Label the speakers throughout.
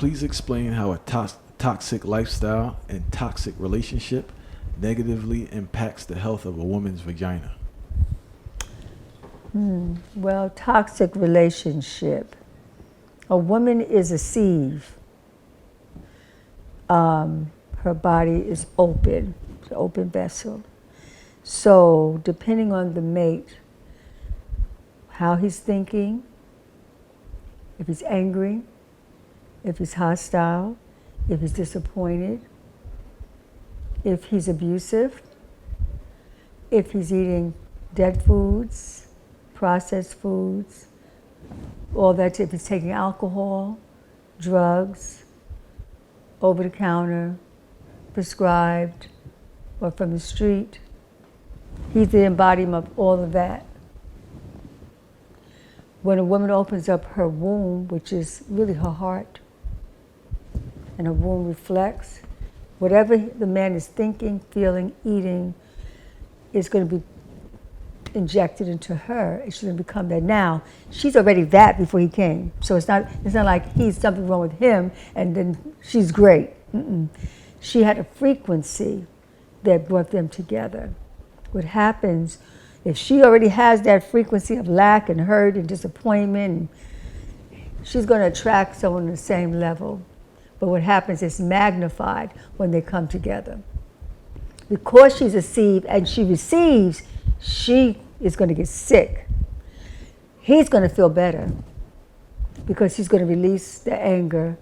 Speaker 1: please explain how a toxic lifestyle and toxic relationship negatively impacts the health of a woman's vagina?
Speaker 2: Well, toxic relationship. A woman is a sieve. Her body is open, it's an open vessel. So depending on the mate, how he's thinking, if he's angry, if he's hostile, if he's disappointed, if he's abusive, if he's eating dead foods, processed foods, all that, if he's taking alcohol, drugs, over the counter, prescribed, or from the street, he's the embodiment of all of that. When a woman opens up her womb, which is really her heart, and her womb reflects, whatever the man is thinking, feeling, eating, is going to be injected into her. It's going to become that. Now, she's already that before he came. So it's not like he's something wrong with him and then she's great. She had a frequency that brought them together. What happens, if she already has that frequency of lack and hurt and disappointment, she's going to attract someone on the same level. But what happens is magnified when they come together. Because she's a sieve and she receives, she is going to get sick. He's going to feel better because he's going to release the anger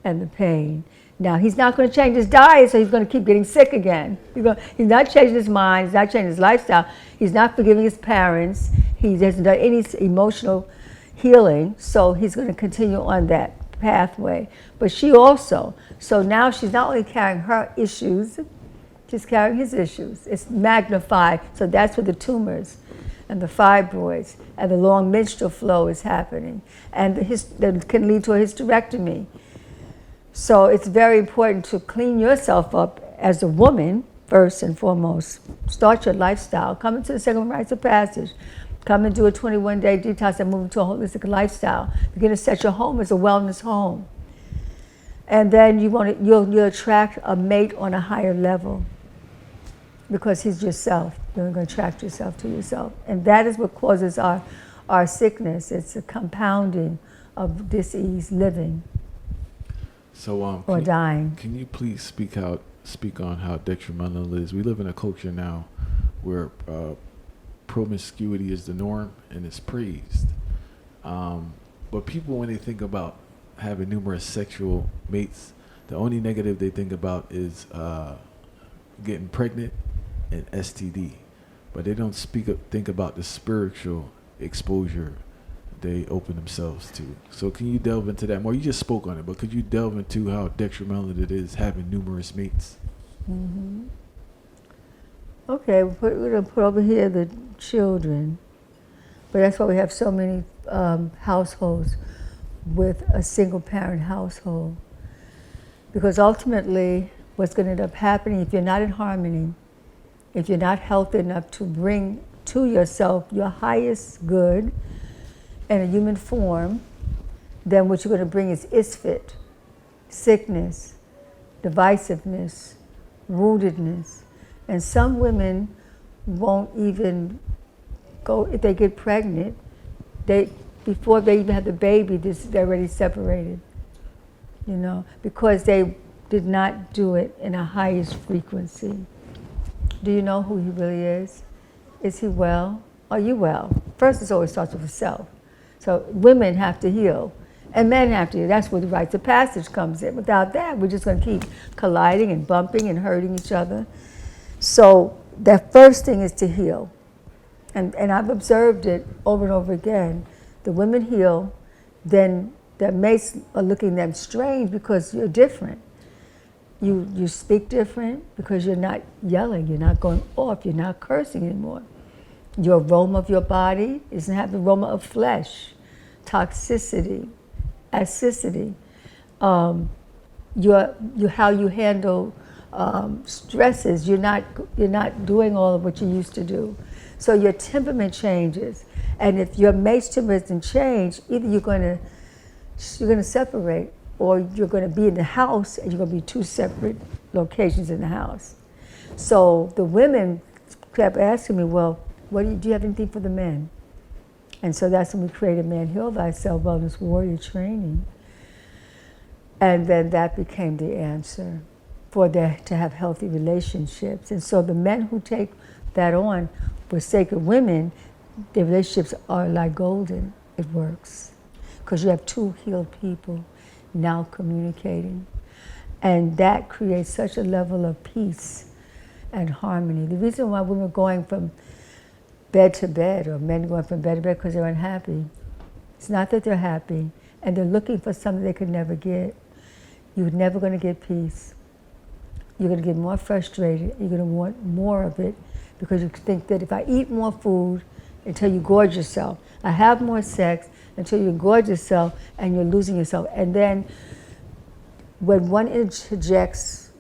Speaker 2: and the pain. Now, he's not going to change his diet, so he's going to keep getting sick again. He's not changing his mind, he's not changing his lifestyle, he's not forgiving his parents, he hasn't done any emotional healing, so he's going to continue on that pathway. But she also, so now she's not only carrying her issues, she's carrying his issues. It's magnified, so that's where the tumors and the fibroids and the long menstrual flow is happening, and that can lead to a hysterectomy. So it's very important to clean yourself up as a woman, first and foremost. Start your lifestyle. Come into the second rites of passage. Come and do a 21-day detox and move into a holistic lifestyle. Begin to set your home as a wellness home. And then you'll attract a mate on a higher level because he's yourself. You're going to attract yourself to yourself. And that is what causes our sickness. It's a compounding of disease living.
Speaker 1: So,
Speaker 2: or dying.
Speaker 1: Can you please speak on how detrimental it is? We live in a culture now where promiscuity is the norm and it's praised. But people, when they think about having numerous sexual mates, the only negative they think about is getting pregnant and STD. But they don't think about the spiritual exposure they open themselves to. So can you delve into that more? You just spoke on it, but could you delve into how detrimental it is having numerous mates?
Speaker 2: Mm-hmm. Okay, we're going to put over here the children, but that's why we have so many households with a single parent household. Because ultimately, what's going to end up happening, if you're not in harmony, if you're not healthy enough to bring to yourself your highest good in a human form, then what you're going to bring is isfit, sickness, divisiveness, woundedness. And some women won't even go, if they get pregnant, before they even have the baby, they're already separated, because they did not do it in a highest frequency. Do you know who he really is? Is he well? Are you well? First, it always starts with self. So women have to heal, and men have to heal. That's where the rites of passage comes in. Without that, we're just going to keep colliding and bumping and hurting each other. So the first thing is to heal. And I've observed it over and over again. The women heal, then their mates are looking at them strange because you're different. You speak different because you're not yelling, you're not going off, you're not cursing anymore. Your aroma of your body doesn't have the aroma of flesh, toxicity, acidity. How you handle stresses, you're not doing all of what you used to do. So your temperament changes, and if your mate's temperament doesn't change, either you're going to separate, or you're going to be in the house and you're going to be two separate locations in the house. So the women kept asking me, well, do you have anything for the men? And so that's when we created Man Heal Thyself Wellness Warrior Training. And then that became the answer for to have healthy relationships. And so the men who take that on with Sacred Women, their relationships are like golden. It works. Because you have two healed people now communicating. And that creates such a level of peace and harmony. The reason why women are going from bed to bed, or men going from bed to bed because they're unhappy, it's not that they're happy, and they're looking for something they could never get. You're never going to get peace. You're going to get more frustrated. You're going to want more of it because you think that if I eat more food until you gorge yourself, I have more sex until you gorge yourself and you're losing yourself. And then when one interjects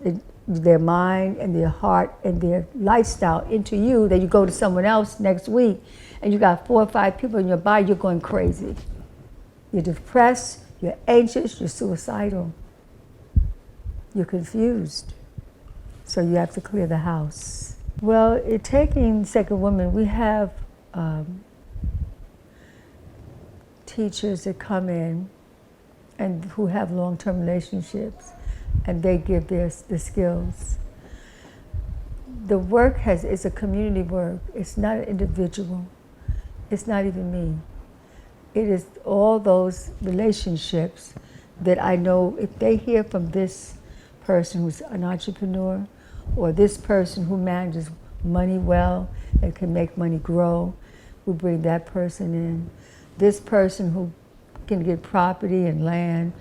Speaker 2: their mind and their heart and their lifestyle into you, then you go to someone else next week and you got 4 or 5 people in your body, you're going crazy. You're depressed, you're anxious, you're suicidal. You're confused. So you have to clear the house. Well, taking Sacred Women, we have teachers that come in and who have long-term relationships, and they give the skills. The work is a community work. It's not an individual. It's not even me. It is all those relationships that I know if they hear from this person who's an entrepreneur, or this person who manages money well and can make money grow, we bring that person in. This person who can get property and land,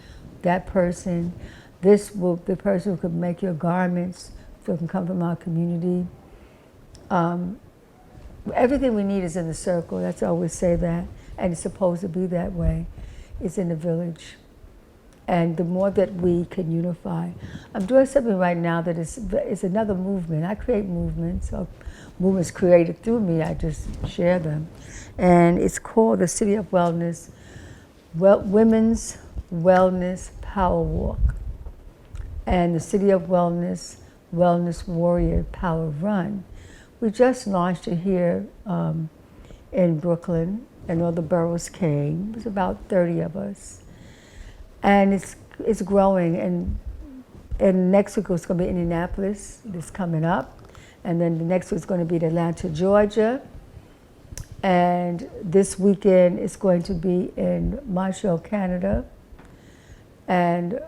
Speaker 2: that person. The person who could make your garments, who can come from our community. Everything we need is in the circle. That's I always say that, and it's supposed to be that way. It's in the village. And the more that we can unify. I'm doing something right now that is another movement. I create movements, or movements created through me, I just share them. And it's called the City of Wellness, Women's Wellness Power Walk. And the City of Wellness, Wellness Warrior Power Run. We just launched it here in Brooklyn, and all the boroughs came. It was about 30 of us. And it's growing, and next week it's going to be Indianapolis, that's coming up, and then the next week is going to be Atlanta, Georgia, and this weekend it's going to be in Montreal, Canada, and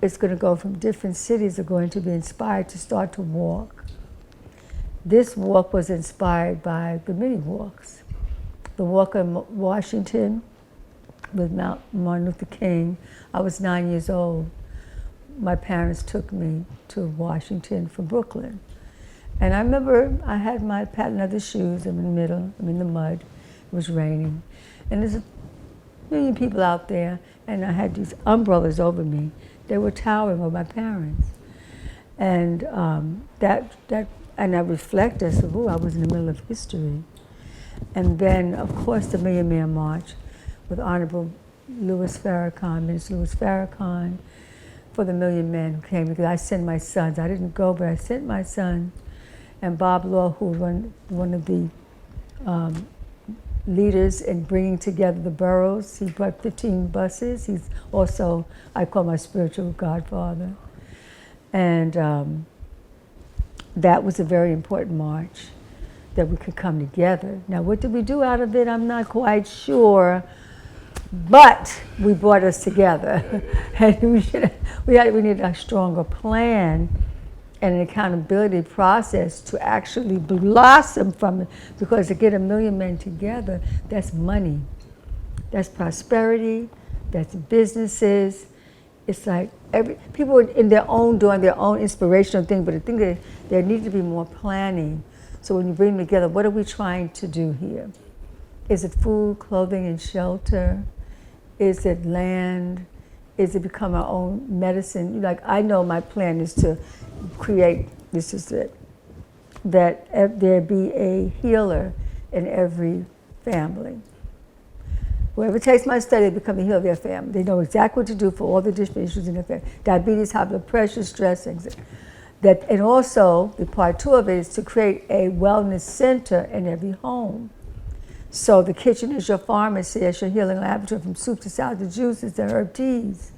Speaker 2: it's going to go from different cities are going to be inspired to start to walk. This walk was inspired by the mini walks. The walk in Washington with Martin Luther King. I was 9 years old. My parents took me to Washington from Brooklyn. And I remember I had my patent leather shoes. I'm in the middle, I'm in the mud. It was raining. And there's a million people out there, and I had these umbrellas over me. They were towering over my parents. And and I reflect, I said, oh, I was in the middle of history. And then, of course, the Million Man March with Honorable Minister Louis Farrakhan, for the million men who came, because I sent my sons. I didn't go, but I sent my son. And Bob Law, who was one of the leaders in bringing together the boroughs. He brought 15 buses. He's also, I call my spiritual godfather. And that was a very important march, that we could come together. Now, what did we do out of it? I'm not quite sure. But we brought us together, and we need a stronger plan and an accountability process to actually blossom from it. Because to get 1 million men together, that's money, that's prosperity, that's businesses. It's like people are in their own doing their own inspirational thing, but I think that there needs to be more planning. So when you bring them together, what are we trying to do here? Is it food, clothing, and shelter? Is it land? Is it become our own medicine? Like, I know my plan is to create, this is it, that there be a healer in every family. Whoever takes my study, they become the healer of their family. They know exactly what to do for all the different issues in their family. Diabetes, high blood pressure, stress, anxiety. And also, the part 2 of it is to create a wellness center in every home. So the kitchen is your pharmacy, it's your healing laboratory, from soup to salad to juices to herb teas.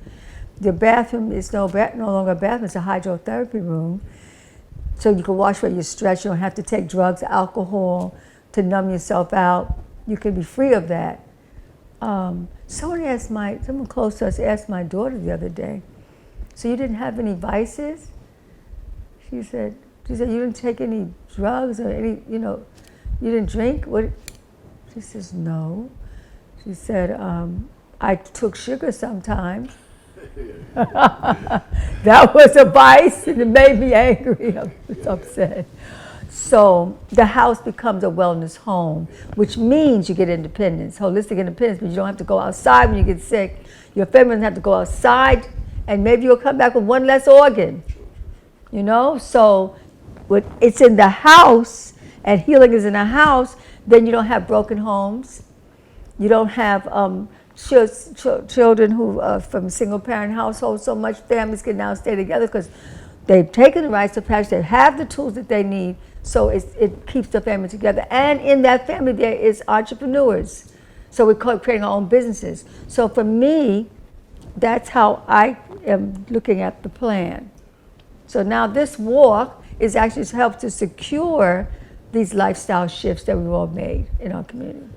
Speaker 2: Your bathroom is no longer a bathroom, it's a hydrotherapy room. So you can wash away your stress. You don't have to take drugs, alcohol to numb yourself out. You can be free of that. Someone close to us asked my daughter the other day, so you didn't have any vices? She said, you didn't take any drugs or any, you didn't drink? What? She says, no. She said, I took sugar sometimes. That was a vice, and it made me angry. I was upset. So the house becomes a wellness home, which means you get independence, holistic independence, but you don't have to go outside when you get sick. Your family doesn't have to go outside, and maybe you'll come back with one less organ. So it's in the house, and healing is in the house, then you don't have broken homes. You don't have children who are from single-parent households. So much families can now stay together because they've taken the rites of passage. They have the tools that they need, so it keeps the family together. And in that family, there is entrepreneurs. So we're creating our own businesses. So for me, that's how I am looking at the plan. So now this walk is actually to help to secure these lifestyle shifts that we've all made in our community.